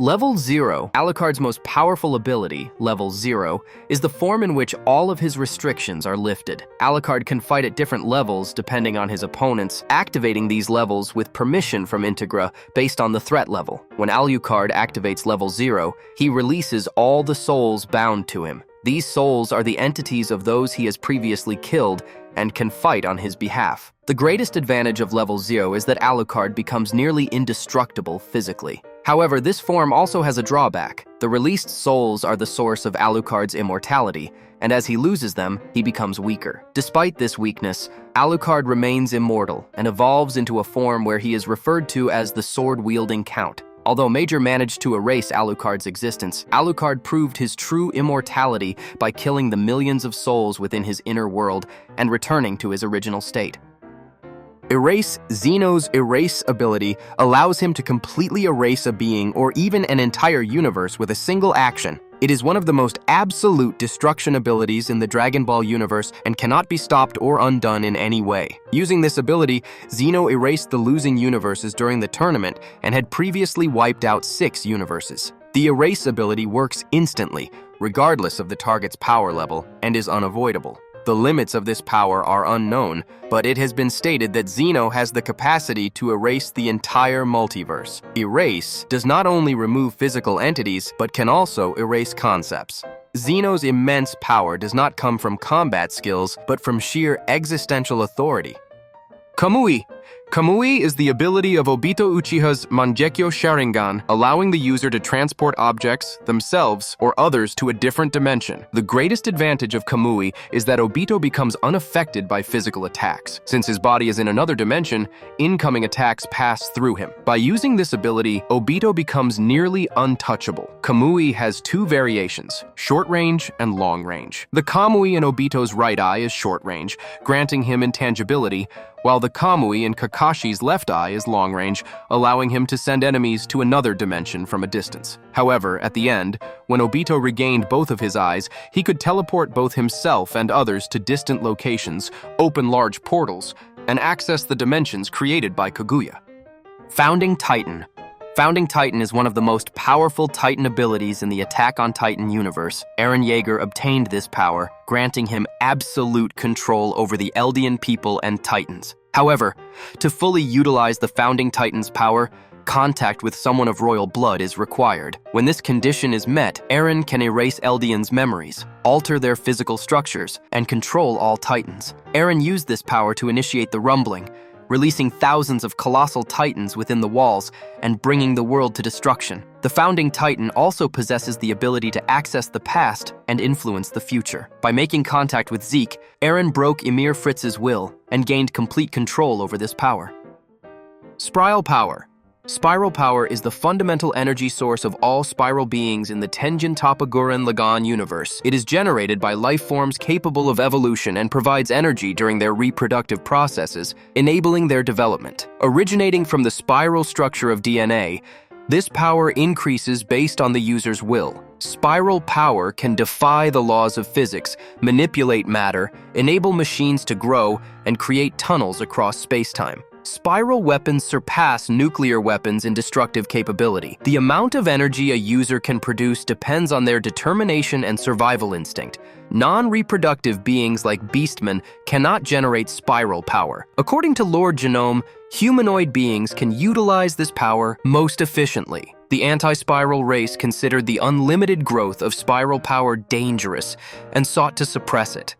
Level 0, Alucard's most powerful ability, Level 0, is the form in which all of his restrictions are lifted. Alucard can fight at different levels depending on his opponents, activating these levels with permission from Integra based on the threat level. When Alucard activates Level 0, he releases all the souls bound to him. These souls are the entities of those he has previously killed and can fight on his behalf. The greatest advantage of Level 0 is that Alucard becomes nearly indestructible physically. However, this form also has a drawback. The released souls are the source of Alucard's immortality, and as he loses them, he becomes weaker. Despite this weakness, Alucard remains immortal and evolves into a form where he is referred to as the sword-wielding Count. Although Major managed to erase Alucard's existence, Alucard proved his true immortality by killing the millions of souls within his inner world and returning to his original state. Erase. Zeno's Erase ability allows him to completely erase a being or even an entire universe with a single action. It is one of the most absolute destruction abilities in the Dragon Ball universe and cannot be stopped or undone in any way. Using this ability, Zeno erased the losing universes during the tournament and had previously wiped out 6 universes. The Erase ability works instantly, regardless of the target's power level, and is unavoidable. The limits of this power are unknown, but it has been stated that Zeno has the capacity to erase the entire multiverse. Erase does not only remove physical entities, but can also erase concepts. Zeno's immense power does not come from combat skills, but from sheer existential authority. Kamui. Kamui is the ability of Obito Uchiha's Mangekyo Sharingan, allowing the user to transport objects, themselves, or others to a different dimension. The greatest advantage of Kamui is that Obito becomes unaffected by physical attacks. Since his body is in another dimension, incoming attacks pass through him. By using this ability, Obito becomes nearly untouchable. Kamui has 2 variations, short range and long range. The Kamui in Obito's right eye is short range, granting him intangibility, while the Kamui in Kakashi's left eye is long range, allowing him to send enemies to another dimension from a distance. However, at the end, when Obito regained both of his eyes, he could teleport both himself and others to distant locations, open large portals, and access the dimensions created by Kaguya. Founding Titan. Founding Titan is one of the most powerful Titan abilities in the Attack on Titan universe. Eren Yeager obtained this power, granting him absolute control over the Eldian people and Titans. However, to fully utilize the Founding Titan's power, contact with someone of royal blood is required. When this condition is met, Eren can erase Eldians' memories, alter their physical structures, and control all Titans. Eren used this power to initiate the Rumbling, releasing thousands of colossal titans within the walls and bringing the world to destruction. The Founding Titan also possesses the ability to access the past and influence the future. By making contact with Zeke, Eren broke Ymir Fritz's will and gained complete control over this power. Sprial Power. Spiral power is the fundamental energy source of all spiral beings in the Tengen Toppa Gurren Lagann universe. It is generated by life forms capable of evolution and provides energy during their reproductive processes, enabling their development. Originating from the spiral structure of DNA, this power increases based on the user's will. Spiral power can defy the laws of physics, manipulate matter, enable machines to grow, and create tunnels across space-time. Spiral weapons surpass nuclear weapons in destructive capability. The amount of energy a user can produce depends on their determination and survival instinct. Non-reproductive beings like beastmen cannot generate spiral power. According to Lord Genome, humanoid beings can utilize this power most efficiently. The anti-spiral race considered the unlimited growth of spiral power dangerous and sought to suppress it.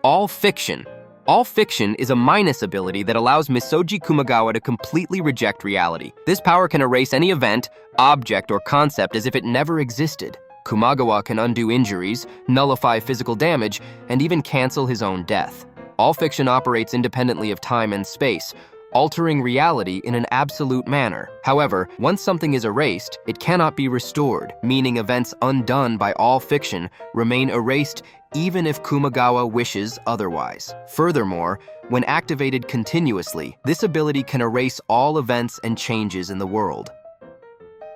All Fiction. All Fiction is a minus ability that allows Misoji Kumagawa to completely reject reality. This power can erase any event, object, or concept as if it never existed. Kumagawa can undo injuries, nullify physical damage, and even cancel his own death. All Fiction operates independently of time and space, altering reality in an absolute manner. However, once something is erased, it cannot be restored, meaning events undone by All Fiction remain erased even if Kumagawa wishes otherwise. Furthermore, when activated continuously, this ability can erase all events and changes in the world.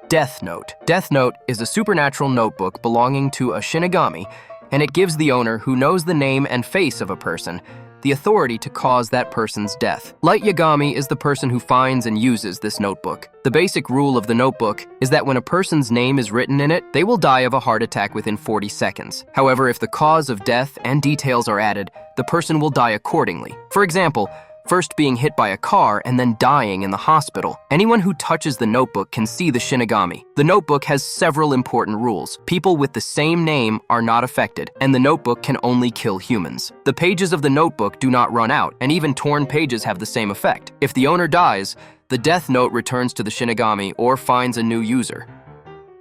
Death Note. Death Note is a supernatural notebook belonging to a Shinigami, and it gives the owner, who knows the name and face of a person, the authority to cause that person's death. Light Yagami is the person who finds and uses this notebook. The basic rule of the notebook is that when a person's name is written in it, they will die of a heart attack within 40 seconds. However, if the cause of death and details are added, the person will die accordingly. For example, first being hit by a car and then dying in the hospital. Anyone who touches the notebook can see the Shinigami. The notebook has several important rules. People with the same name are not affected, and the notebook can only kill humans. The pages of the notebook do not run out, and even torn pages have the same effect. If the owner dies, the death note returns to the Shinigami or finds a new user.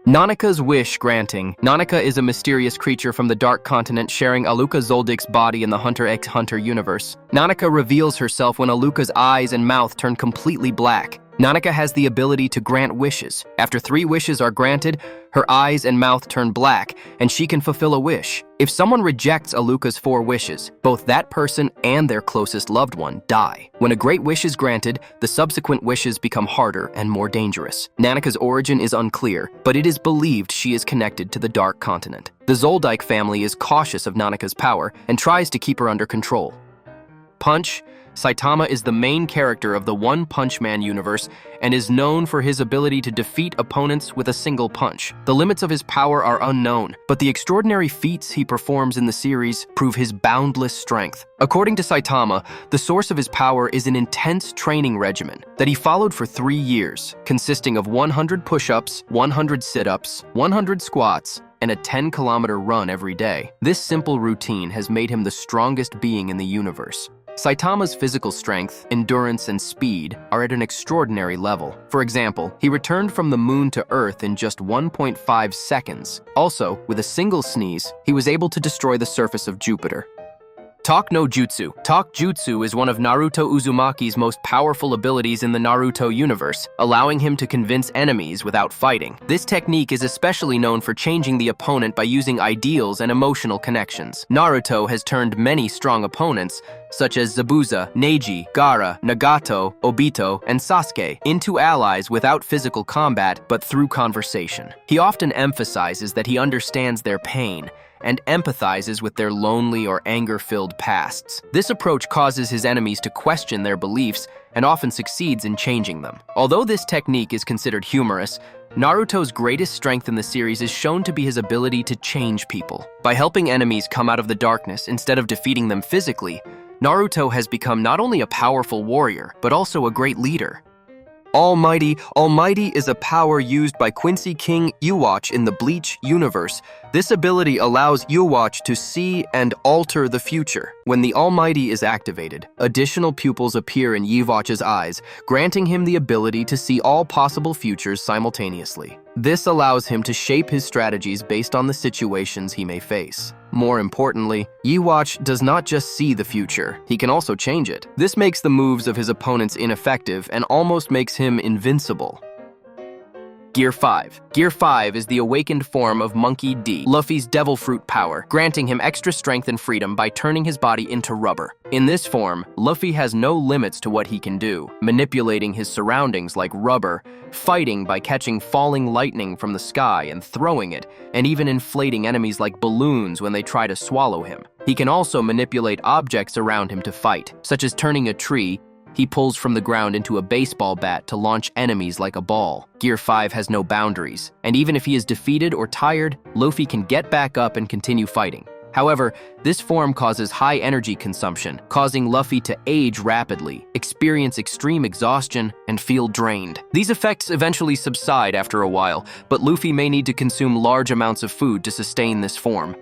Nanika's wish granting. Nanika is a mysterious creature from the Dark Continent sharing Aluka Zoldik's body in the Hunter x Hunter universe. Nanika reveals herself when Aluka's eyes and mouth turn completely black. Nanika has the ability to grant wishes. After 3 wishes are granted, her eyes and mouth turn black, and she can fulfill a wish. If someone rejects Aluka's 4 wishes, both that person and their closest loved one die. When a great wish is granted, the subsequent wishes become harder and more dangerous. Nanika's origin is unclear, but it is believed she is connected to the Dark Continent. The Zoldyck family is cautious of Nanika's power and tries to keep her under control. Punch. Saitama is the main character of the One Punch Man universe and is known for his ability to defeat opponents with a single punch. The limits of his power are unknown, but the extraordinary feats he performs in the series prove his boundless strength. According to Saitama, the source of his power is an intense training regimen that he followed for 3 years, consisting of 100 push-ups, 100 sit-ups, 100 squats, and a 10-kilometer run every day. This simple routine has made him the strongest being in the universe. Saitama's physical strength, endurance, and speed are at an extraordinary level. For example, he returned from the moon to Earth in just 1.5 seconds. Also, with a single sneeze, he was able to destroy the surface of Jupiter. Talk no Jutsu. Talk Jutsu is one of Naruto Uzumaki's most powerful abilities in the Naruto universe, allowing him to convince enemies without fighting. This technique is especially known for changing the opponent by using ideals and emotional connections. Naruto has turned many strong opponents, such as Zabuza, Neji, Gaara, Nagato, Obito, and Sasuke, into allies without physical combat but through conversation. He often emphasizes that he understands their pain and empathizes with their lonely or anger-filled pasts. This approach causes his enemies to question their beliefs and often succeeds in changing them. Although this technique is considered humorous, Naruto's greatest strength in the series is shown to be his ability to change people. By helping enemies come out of the darkness instead of defeating them physically, Naruto has become not only a powerful warrior, but also a great leader. Almighty. Almighty is a power used by Quincy King Yhwach in the Bleach universe. This ability allows Yhwach to see and alter the future. When the Almighty is activated, additional pupils appear in Yhwach's eyes, granting him the ability to see all possible futures simultaneously. This allows him to shape his strategies based on the situations he may face. More importantly, Yhwach does not just see the future, he can also change it. This makes the moves of his opponents ineffective and almost makes him invincible. Gear 5. Gear 5 is the awakened form of Monkey D, Luffy's devil fruit power, granting him extra strength and freedom by turning his body into rubber. In this form, Luffy has no limits to what he can do, manipulating his surroundings like rubber, fighting by catching falling lightning from the sky and throwing it, and even inflating enemies like balloons when they try to swallow him. He can also manipulate objects around him to fight, such as turning a tree. He pulls from the ground into a baseball bat to launch enemies like a ball. Gear 5 has no boundaries, and even if he is defeated or tired, Luffy can get back up and continue fighting. However, this form causes high energy consumption, causing Luffy to age rapidly, experience extreme exhaustion, and feel drained. These effects eventually subside after a while, but Luffy may need to consume large amounts of food to sustain this form.